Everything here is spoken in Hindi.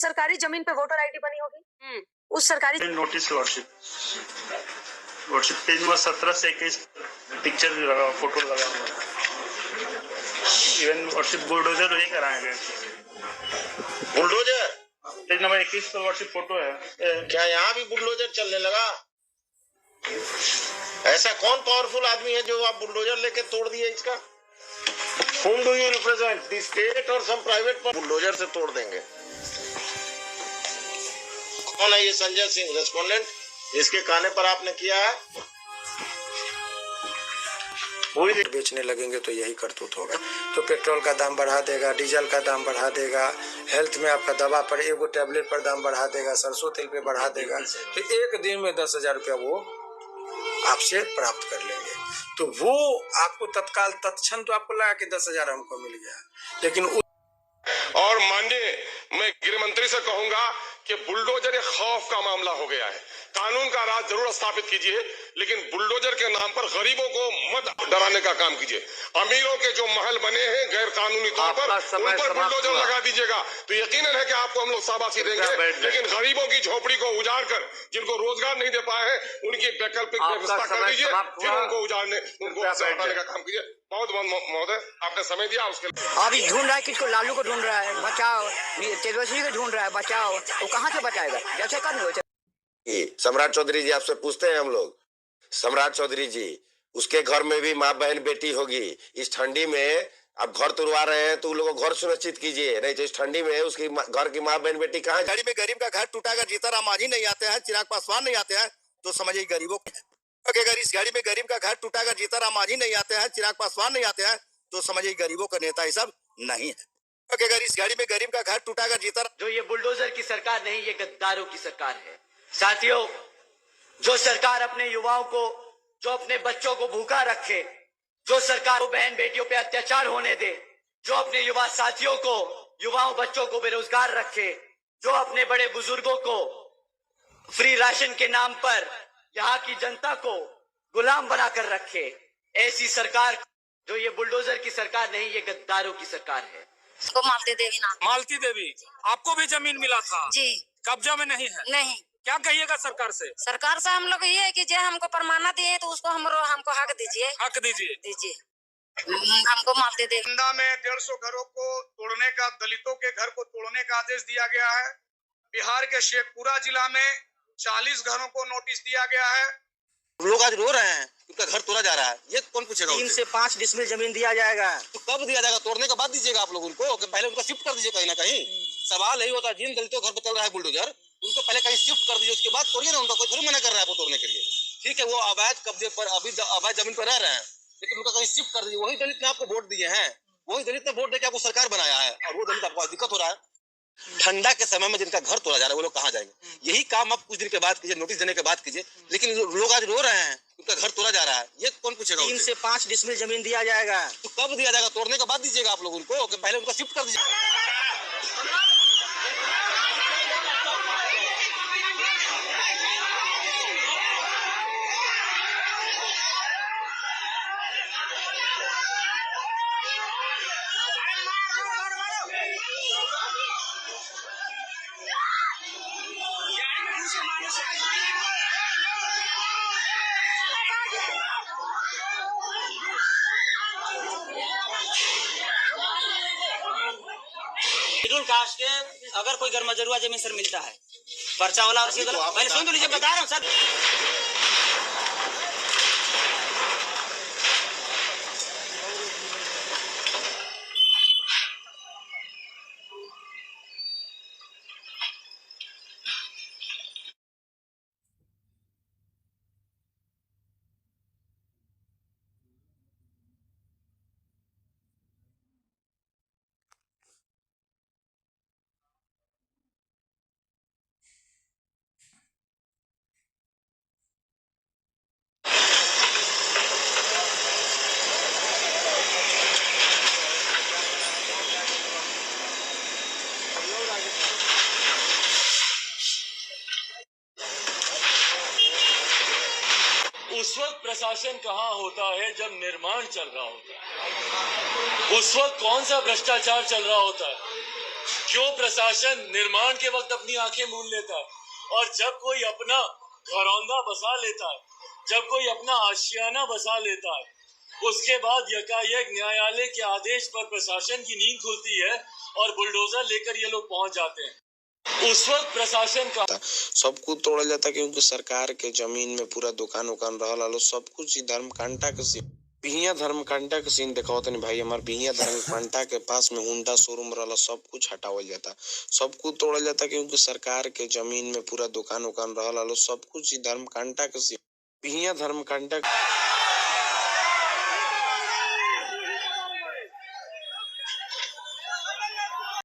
सरकारी जमीन पे वोटर आईडी बनी होगी। उस सरकारी नोटिस लॉर्डशिप पेज नंबर 17 से 21 पिक्चर भी लगा, फोटो लगा हुआ। इवन लॉर्डशिप बुलडोजर नहीं कराए गए। बुलडोजर पेज नंबर 21 पर लॉर्डशिप फोटो है। क्या यहाँ भी बुलडोजर चलने लगा? ऐसा कौन पावरफुल आदमी है जो आप बुलडोजर लेके तोड़ दिए इसका? Whom do you represent? The state or some private? Bulldozer से तोड़ देंगे। कौन है ये संजय सिंह रेस्पोंडेंट, जिसके कहने पर आपने किया है? वही बेचने लगेंगे तो यही करतूत होगा। तो पेट्रोल का दाम बढ़ा देगा, डीजल का दाम बढ़ा देगा, हेल्थ में आपका दवा पर एगो टैबलेट पर दाम बढ़ा देगा, सरसों तेल पे बढ़ा देगा। तो एक दिन में 10,000 रुपया वो आपसे प्राप्त कर लेंगे। तो वो आपको तत्काल तत्क्षण तो आपको लगा कि 10,000 हमको मिल गया, लेकिन और माननीय मैं गृह मंत्री से कहूंगा कि बुलडोजर एक खौफ का मामला हो गया है। कानून का राज जरूर स्थापित कीजिए, लेकिन बुलडोजर के नाम पर गरीबों को मत डराने का काम कीजिए। अमीरों के जो महल बने हैं गैर कानूनी तौर पर, उन पर बुलडोजर लगा दीजिएगा तो यकीनन है कि आपको हम लोग शाबाशी देंगे। लेकिन गरीबों की झोपड़ी को उजाड़ कर, जिनको रोजगार नहीं दे पाए हैं, उनकी वैकल्पिक व्यवस्था कर दीजिए, फिर उनको उजाड़ने उनको हटाने का काम कीजिए। बहुत बहुत महोदय, आपने समय दिया उसके लिए। अभी ढूंढ रहा है, किसको? लालू को ढूंढ रहा है, बचाओ। तेजस्वी को ढूंढ रहा है, बचाओ। तो कहाँ से बचाएगा? जैसे कर लो। सम्राट चौधरी जी आपसे पूछते हैं हम लोग, सम्राट चौधरी जी, उसके घर में भी माँ बहन बेटी होगी। इस ठंडी में आप घर तुड़वा रहे हैं तो उन लोगों को घर सुनिश्चित कीजिए, नहीं तो इस ठंडी में उसकी घर की माँ बहन बेटी कहाँ? गाड़ी में गरीब का घर टूटा, अगर जीतन राम मांझी नहीं आते हैं, चिराग पासवान नहीं आते हैं, तो समझिए गरीबों अगर इस गाड़ी में गरीब का घर टूटा, अगर जीतन राम मांझी नहीं आते हैं, चिराग पासवान नहीं आते हैं, तो समझिए गरीबों का नेता ये सब नहीं है। अगर इस गाड़ी में गरीब का घर टूटा, अगर जीतन जो ये बुलडोजर की सरकार नहीं, ये गद्दारों की सरकार है। साथियों, जो सरकार अपने युवाओं को, जो अपने बच्चों को भूखा रखे, जो सरकार को बहन बेटियों पे अत्याचार होने दे, जो अपने युवा साथियों को, युवाओं बच्चों को बेरोजगार रखे, जो अपने बड़े बुजुर्गों को फ्री राशन के नाम पर यहाँ की जनता को गुलाम बनाकर रखे, ऐसी सरकार, जो ये बुलडोजर की सरकार नहीं, ये गद्दारों की सरकार है। तो मालती देवी नाम। मालती देवी, आपको भी जमीन मिला था जी? कब्जा में नहीं है? नहीं। क्या कहिएगा सरकार से? सरकार से हम लोग ये है कि जो हमको परमाना दिए तो उसको हमको हक दीजिए। हक दीजिए। हमको मालती देवी में 150 घरों को तोड़ने का, दलितों के घर को तोड़ने का आदेश दिया गया है। बिहार के शेखपुरा जिला में 40 घरों को नोटिस दिया गया है। लोग आज रो रहे हैं, उनका घर तोड़ा जा रहा है, ये कौन पूछेगा? 3 से 5 डिसमिल जमीन दिया जाएगा। तो कब दिया जाएगा? तोड़ने के बाद दीजिएगा आप लोग उनको, कि पहले उनको शिफ्ट कर दीजिए कहीं ना कहीं। सवाल यही होता है, जिन दलितों घर पे चल रहा है बुलडोजर, उनको पहले कहीं शिफ्ट कर दीजिए, उसके बाद तोड़िए ना। उनका कोई थोड़ी मना कर रहा है वो तोड़ने के लिए। ठीक है, वो अवैध कब्जे पर, अभी अवैध जमीन पर रह रहे हैं, लेकिन उनका कहीं शिफ्ट कर दीजिए। वही दलित ने आपको वोट दिए हैं, वही दलित ने वोट देकर आपको सरकार बनाया है, और वो दलित आपको दिक्कत हो रहा है। ठंडा के समय में जिनका घर तोड़ा जा रहा है वो लोग कहाँ जाएंगे? यही काम आप कुछ दिन के बाद कीजिए, नोटिस देने के बाद कीजिए। लेकिन लोग आज रो रहे हैं, उनका घर तोड़ा जा रहा है, ये कौन पूछेगा? 3 से 5 डिसमिल जमीन दिया जाएगा। तो कब दिया जाएगा? तोड़ने के बाद दीजिएगा आप लोग उनको, कि पहले उनको शिफ्ट कर दीजिए। शेड्यूल कास्ट के अगर कोई गर्मजरुआ जमीन सर मिलता है, पर्चा वाला और पहले सुन तो लीजिए, बता रहा हूँ सर। उस वक्त प्रशासन कहाँ होता है जब निर्माण चल रहा होता है? उस वक्त कौन सा भ्रष्टाचार चल रहा होता है? क्यों प्रशासन निर्माण के वक्त अपनी आंखें मूंद लेता है, और जब कोई अपना घरौंदा बसा लेता है, जब कोई अपना आशियाना बसा लेता है, उसके बाद यकायक न्यायालय के आदेश पर प्रशासन की नींद खुलती है और बुलडोजर लेकर ये लोग पहुंच जाते हैं। उस वक्त प्रशासन का सब कुछ तोड़ा जाता, क्योंकि सरकार के जमीन में पूरा दुकान उकान रहल, सब कुछ धर्मकांटा के सीन, बिहिया धर्मकांटा के सीन दिखाओ तनी भाई। हमार बिहिया धर्मकांटा के पास में हुंडा शोरूम रहल, सब कुछ हटावल जाता, सब कुछ तोड़ा जाता, क्योंकि सरकार के जमीन में पूरा दुकान उकान रहल, सब कुछ धर्मकांटा के सीन, बिहिया धर्मकांटा।